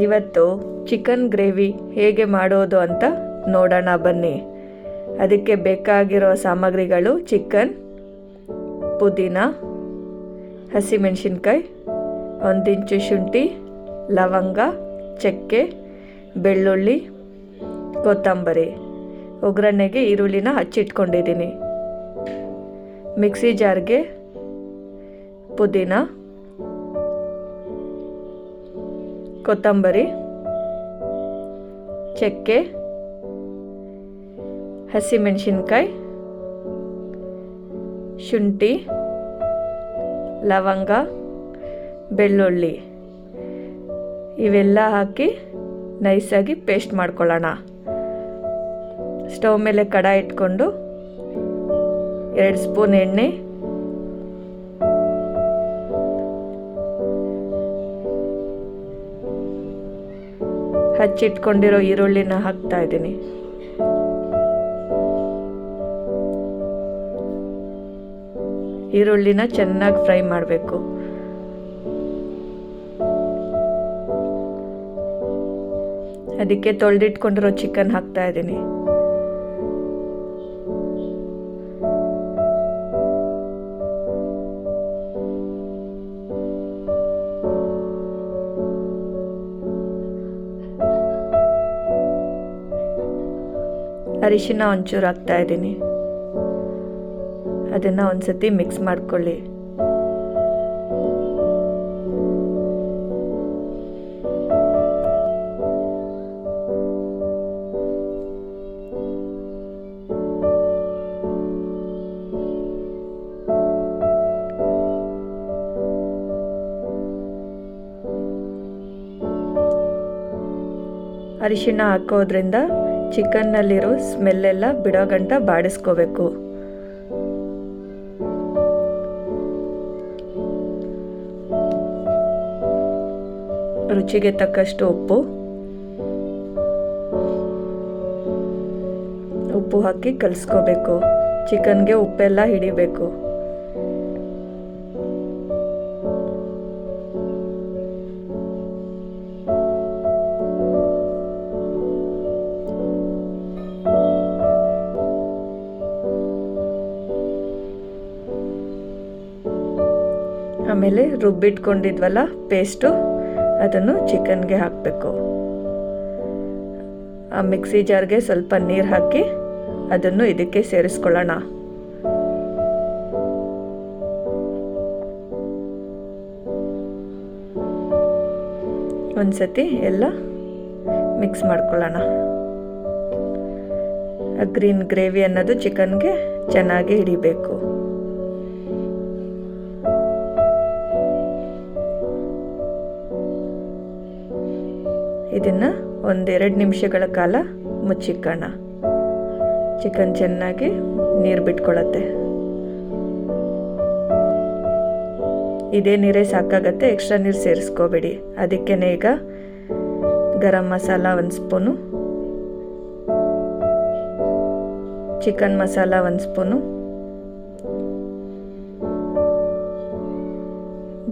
ಇವತ್ತು chicken gravy ಹೇಗೆ ಮಾಡೋದು ಅಂತ ನೋಡೋಣ ಬನ್ನಿ. ಅದಕ್ಕೆ ಬೇಕಾಗಿರೋ ಸಾಮಗ್ರಿಗಳು ಚಿಕನ್, ಪುದೀನ, ಹಸಿಮೆಣಸಿನ್ಕಾಯಿ, 1 ಇಂಚು ಶುಂಠಿ, ಲವಂಗ, ಚಕ್ಕೆ, ಬೆಳ್ಳುಳ್ಳಿ, ಕೊತ್ತಂಬರಿ. ಒಗ್ಗರಣೆಗೆ ಈರುಳ್ಳಿನ ಹಚ್ಚಿಟ್ಕೊಂಡಿದ್ದೀನಿ. ಮಿಕ್ಸಿ ಜಾರ್ಗೆ ಪುದೀನ, ಕೊತ್ತಂಬರಿ, ಚಕ್ಕೆ, ಹಸಿಮೆಣಸಿನ್ಕಾಯಿ, ಶುಂಠಿ, ಲವಂಗ, ಬೆಳ್ಳುಳ್ಳಿ ಇವೆಲ್ಲ ಹಾಕಿ ನೈಸಾಗಿ ಪೇಸ್ಟ್ ಮಾಡ್ಕೊಳ್ಳೋಣ. ಸ್ಟವ್ ಮೇಲೆ ಕಡಾಯಿ ಇಟ್ಕೊಂಡು 2 ಸ್ಪೂನ್ ಎಣ್ಣೆ, ಹಚ್ಚಿಟ್ಕೊಂಡಿರೋ ಈರುಳ್ಳಿನ ಹಾಕ್ತಾ ಇದ್ದೀನಿ. ಈರುಳ್ಳಿನ ಚೆನ್ನಾಗಿ ಫ್ರೈ ಮಾಡಬೇಕು. ಅದಕ್ಕೆ ತೊಳೆದಿಟ್ಕೊಂಡಿರೋ ಚಿಕನ್ ಹಾಕ್ತಾ ಇದ್ದೀನಿ. ಅರಿಶಿನ ಒಂಚೂರು ಹಾಕ್ತಾ ಇದ್ದೀನಿ. ಅದನ್ನು ಒಂದ್ಸತಿ ಮಿಕ್ಸ್ ಮಾಡ್ಕೊಳ್ಳಿ. ಅರಿಶಿನ ಹಾಕೋದ್ರಿಂದ ಚಿಕನ್ನಲ್ಲಿರೋ ಸ್ಮೆಲ್ಲೆಲ್ಲ ಬಿಡೋ ಗಂಟ ಬಾಡಿಸ್ಕೋಬೇಕು. ರುಚಿಗೆ ತಕ್ಕಷ್ಟು ಉಪ್ಪು ಹಾಕಿ ಕಲಿಸ್ಕೋಬೇಕು. ಚಿಕನ್ಗೆ ಉಪ್ಪೆಲ್ಲ ಹಿಡಿಬೇಕು. ಆಮೇಲೆ ರುಬ್ಬಿಟ್ಕೊಂಡಿದ್ವಲ್ಲ ಪೇಸ್ಟು, ಅದನ್ನು ಚಿಕನ್ಗೆ ಹಾಕಬೇಕು. ಆ ಮಿಕ್ಸಿ ಜಾರ್ಗೆ ಸ್ವಲ್ಪ ನೀರು ಹಾಕಿ ಅದನ್ನು ಇದಕ್ಕೆ ಸೇರಿಸ್ಕೊಳ್ಳೋಣ. ಒಂದ್ಸತಿ ಎಲ್ಲ ಮಿಕ್ಸ್ ಮಾಡ್ಕೊಳ್ಳೋಣ. ಆ ಗ್ರೀನ್ ಗ್ರೇವಿ ಅನ್ನೋದು ಚಿಕನ್ಗೆ ಚೆನ್ನಾಗಿ ಹಿಡಿಬೇಕು. ಇದನ್ನು 1-2 ನಿಮಿಷಗಳ ಕಾಲ ಮುಚ್ಚಿಕ್ಕೋಣ. ಚಿಕನ್ ಚೆನ್ನಾಗಿ ನೀರು ಬಿಟ್ಕೊಳ್ಳುತ್ತೆ. ಇದೇ ನೀರೇ ಸಾಕಾಗತ್ತೆ, ಎಕ್ಸ್ಟ್ರಾ ನೀರು ಸೇರಿಸ್ಕೋಬೇಡಿ. ಅದಕ್ಕೇನೆ ಈಗ garam masala 1 spoon, chicken masala 1 spoon,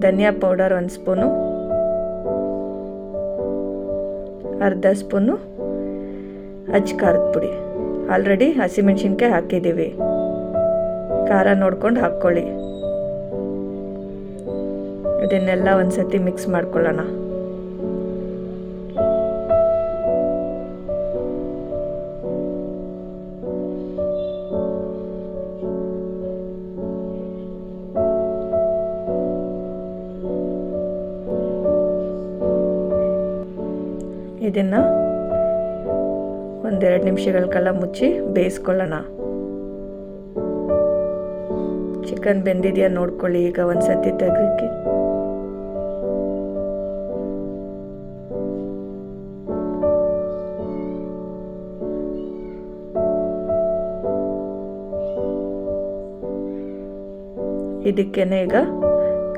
dhaniya powder 1 spoon, ಅರ್ಧ ಸ್ಪೂನು ಖಾರದ ಪುಡಿ. ಆಲ್ರೆಡಿ ಹಸಿಮೆಣಸಿನ್ಕಾಯಿ ಹಾಕಿದ್ದೀವಿ, ಖಾರ ನೋಡ್ಕೊಂಡು ಹಾಕ್ಕೊಳ್ಳಿ. ಇದನ್ನೆಲ್ಲ ಒಂದ್ಸತಿ ಮಿಕ್ಸ್ ಮಾಡ್ಕೊಳ್ಳೋಣ. ಇದನ್ನು 1-2 ನಿಮಿಷಗಳ ಕಾಲ ಮುಚ್ಚಿ ಬೇಯಿಸ್ಕೊಳ್ಳೋಣ. ಚಿಕನ್ ಬೆಂದಿದೆಯಾ ನೋಡ್ಕೊಳ್ಳಿ. ಈಗ ಒಂದ್ಸತಿ ತೆಗೆದು ಇದಕ್ಕೇನೆ ಈಗ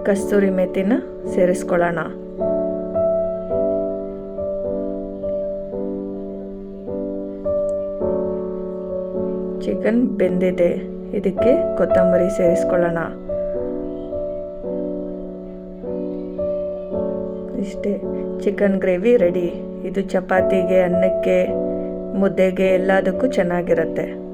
ಕಸ್ತೂರಿ ಮೆಥಿನ ಸೇರಿಸ್ಕೊಳ್ಳೋಣ. ಚಿಕನ್ ಬೆಂದಿದೆ, ಇದಕ್ಕೆ ಕೊತ್ತಂಬರಿ ಸೇರಿಸ್ಕೊಳ್ಳೋಣ. ಇಷ್ಟೇ, ಚಿಕನ್ ಗ್ರೇವಿ ರೆಡಿ. ಇದು ಚಪಾತಿಗೆ, ಅನ್ನಕ್ಕೆ, ಮುದ್ದೆಗೆ ಎಲ್ಲದಕ್ಕೂ ಚೆನ್ನಾಗಿರುತ್ತೆ.